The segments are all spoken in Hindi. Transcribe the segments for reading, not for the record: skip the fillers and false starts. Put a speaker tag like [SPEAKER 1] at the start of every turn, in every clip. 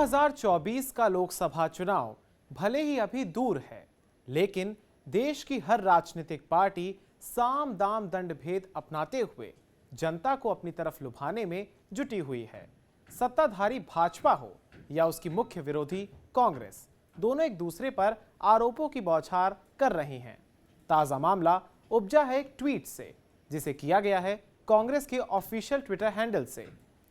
[SPEAKER 1] 2024 का लोकसभा चुनाव भले ही अभी दूर है, लेकिन देश की हर राजनीतिक पार्टी साम दाम दंड भेद अपनाते हुए जनता को अपनी तरफ लुभाने में जुटी हुई है। सत्ताधारी भाजपा हो या उसकी मुख्य विरोधी कांग्रेस, दोनों एक दूसरे पर आरोपों की बौछार कर रही हैं। ताजा मामला उपजा है एक ट्वीट से, जिसे किया गया है कांग्रेस के ऑफिशियल ट्विटर हैंडल से।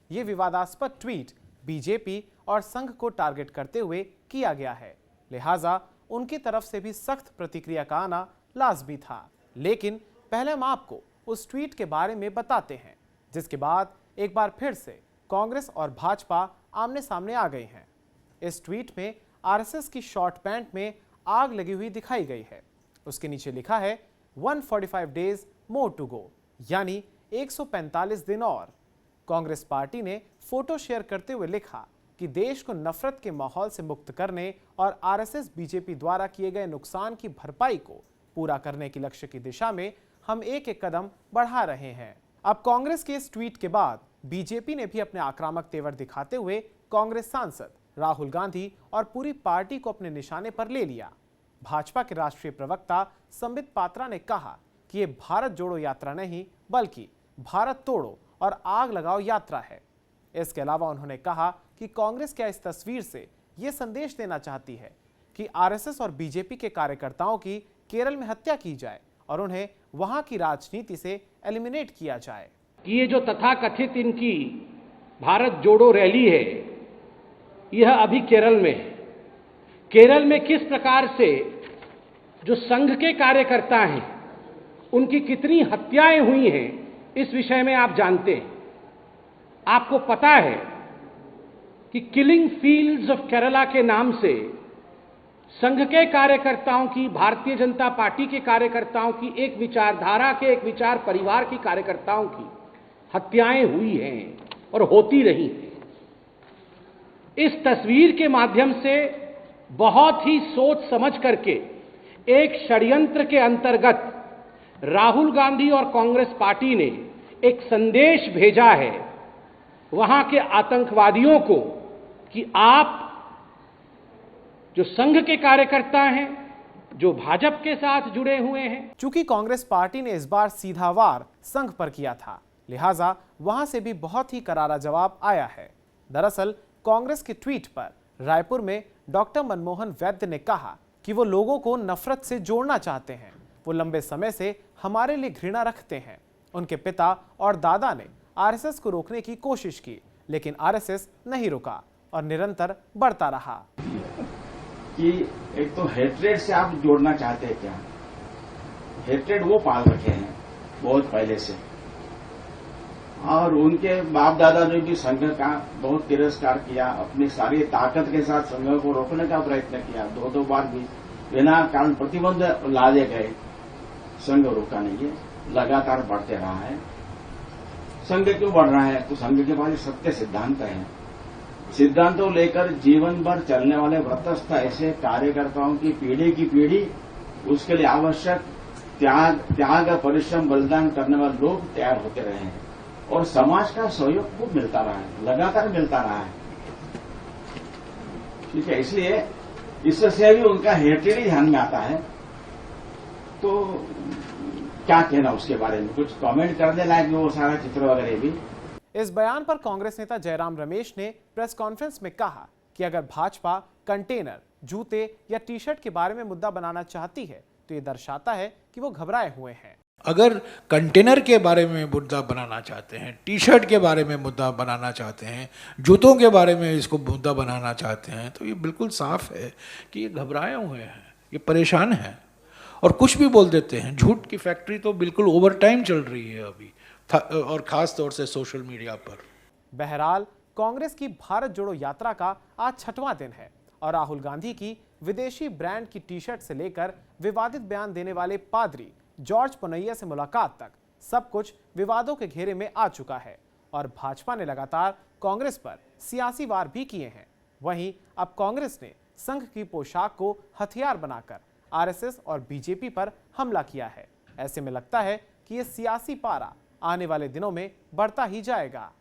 [SPEAKER 1] यह विवादास्पद ट्वीट बीजेपी और संघ को टारगेट करते हुए किया गया है, लिहाजा उनकी तरफ से भी सख्त प्रतिक्रिया का आना लाजमी था। लेकिन पहले हम आपको उस ट्वीट के बारे में बताते हैं, जिसके बाद एक बार फिर से कांग्रेस और भाजपा आमने सामने आ गई हैं। इस ट्वीट में आरएसएस की शॉर्ट पैंट में आग लगी हुई दिखाई गई है। उसके नीचे लिखा है 145 डेज मोर टू गो, यानी 145 दिन और। कांग्रेस पार्टी ने फोटो शेयर करते हुए लिखा कि देश को नफरत के माहौल से मुक्त करने और आरएसएस बीजेपी द्वारा किए गए नुकसान की भरपाई को पूरा करने के लक्ष्य की दिशा में हम एक एक कदम बढ़ा रहे हैं। अब कांग्रेस के इस ट्वीट के बाद बीजेपी ने भी अपने आक्रामक तेवर दिखाते हुए कांग्रेस सांसद राहुल गांधी और पूरी पार्टी को अपने निशाने पर ले लिया। भाजपा के राष्ट्रीय प्रवक्ता संबित पात्रा ने कहा कि यह भारत जोड़ो यात्रा नहीं, बल्कि भारत तोड़ो और आग लगाओ यात्रा है। इसके अलावा उन्होंने कहा कि कांग्रेस क्या इस तस्वीर से यह संदेश देना चाहती है कि आरएसएस और बीजेपी के कार्यकर्ताओं की केरल में हत्या की जाए और उन्हें वहां की राजनीति से एलिमिनेट किया जाए।
[SPEAKER 2] ये जो तथाकथित इनकी भारत जोड़ो रैली है, यह अभी केरल में है। केरल में किस प्रकार से जो संघ के कार्यकर्ता हैं, उनकी कितनी हत्याएं हुई हैं, इस विषय में आप जानते हैं। आपको पता है कि किलिंग फील्ड्स ऑफ केरला के नाम से संघ के कार्यकर्ताओं की, भारतीय जनता पार्टी के कार्यकर्ताओं की, एक विचारधारा के, एक विचार परिवार की कार्यकर्ताओं की हत्याएं हुई हैं और होती रही हैं। इस तस्वीर के माध्यम से बहुत ही सोच समझ करके एक षड्यंत्र के अंतर्गत राहुल गांधी और कांग्रेस पार्टी ने एक संदेश भेजा है वहां के आतंकवादियों को कि आप जो संघ के कार्यकर्ता हैं, जो भाजपा के साथ जुड़े हुए हैं।
[SPEAKER 1] चूंकि कांग्रेस पार्टी ने इस बार सीधा वार संघ पर किया था, लिहाजा वहां से भी बहुत ही करारा जवाब आया है। दरअसल कांग्रेस के ट्वीट पर रायपुर में डॉक्टर मनमोहन वैद्य ने कहा कि वो लोगों को नफरत से जोड़ना चाहते हैं। वो लंबे समय से हमारे लिए घृणा रखते हैं। उनके पिता और दादा ने आरएसएस को रोकने की कोशिश की, लेकिन आरएसएस नहीं रुका और निरंतर बढ़ता रहा।
[SPEAKER 3] कि एक तो हेट्रेड से आप जोड़ना चाहते हैं क्या? हेट्रेड वो पाल रखे हैं बहुत पहले से, और उनके बाप दादा ने भी संघ का बहुत तिरस्कार किया, अपनी सारी ताकत के साथ संघ को रोकने का प्रयत्न किया। दो बार भी बिना कारण प्रतिबंध लादे गए, संघ रोका नहीं है, लगातार बढ़ते रहा है। संघ क्यों बढ़ रहा है? तो संघ के पास सत्य सिद्धांत है। सिद्धांतों लेकर जीवन भर चलने वाले व्रतस्थ ऐसे कार्यकर्ताओं की पीढ़ी उसके लिए आवश्यक त्याग परिश्रम बलिदान करने वाले लोग तैयार होते रहे हैं, और समाज का सहयोग खूब मिलता रहा है, लगातार मिलता रहा है। ठीक है, इसलिए इससे भी उनका हेट्रेड ही ध्यान में आता है। तो क्या कहना उसके बारे में, कुछ कमेंट करने लायक वो सारा चित्र वगैरह भी।
[SPEAKER 1] इस बयान पर कांग्रेस नेता जयराम रमेश ने प्रेस कॉन्फ्रेंस में कहा कि अगर भाजपा कंटेनर, जूते या टी शर्ट के बारे में मुद्दा बनाना चाहती है, तो ये दर्शाता है कि वो घबराए हुए हैं।
[SPEAKER 4] अगर कंटेनर के बारे में मुद्दा बनाना चाहते हैं, टी शर्ट के बारे में मुद्दा बनाना चाहते हैं, जूतों के बारे में इसको मुद्दा बनाना चाहते हैं, तो ये बिल्कुल साफ है कि ये घबराए हुए हैं, ये परेशान हैं और कुछ भी बोल देते हैं। झूठ की फैक्ट्री तो बिल्कुल ओवर टाइम चल रही है अभी, और खास तौर से सोशल मीडिया पर।
[SPEAKER 1] बहरहाल कांग्रेस की भारत जोड़ो यात्रा का आज 6वां दिन है और राहुल गांधी की विदेशी ब्रांड की टी शर्ट से लेकर विवादित बयान देने वाले पादरी जॉर्ज पुनैया से मुलाकात तक सब कुछ विवादों के घेरे में आ चुका है। और भाजपा ने लगातार कांग्रेस पर सियासी वार भी किए हैं। वहीं अब कांग्रेस ने संघ की पोशाक को हथियार बनाकर आरएसएस और बीजेपी पर हमला किया है। ऐसे में लगता है कि यह सियासी पारा आने वाले दिनों में बढ़ता ही जाएगा।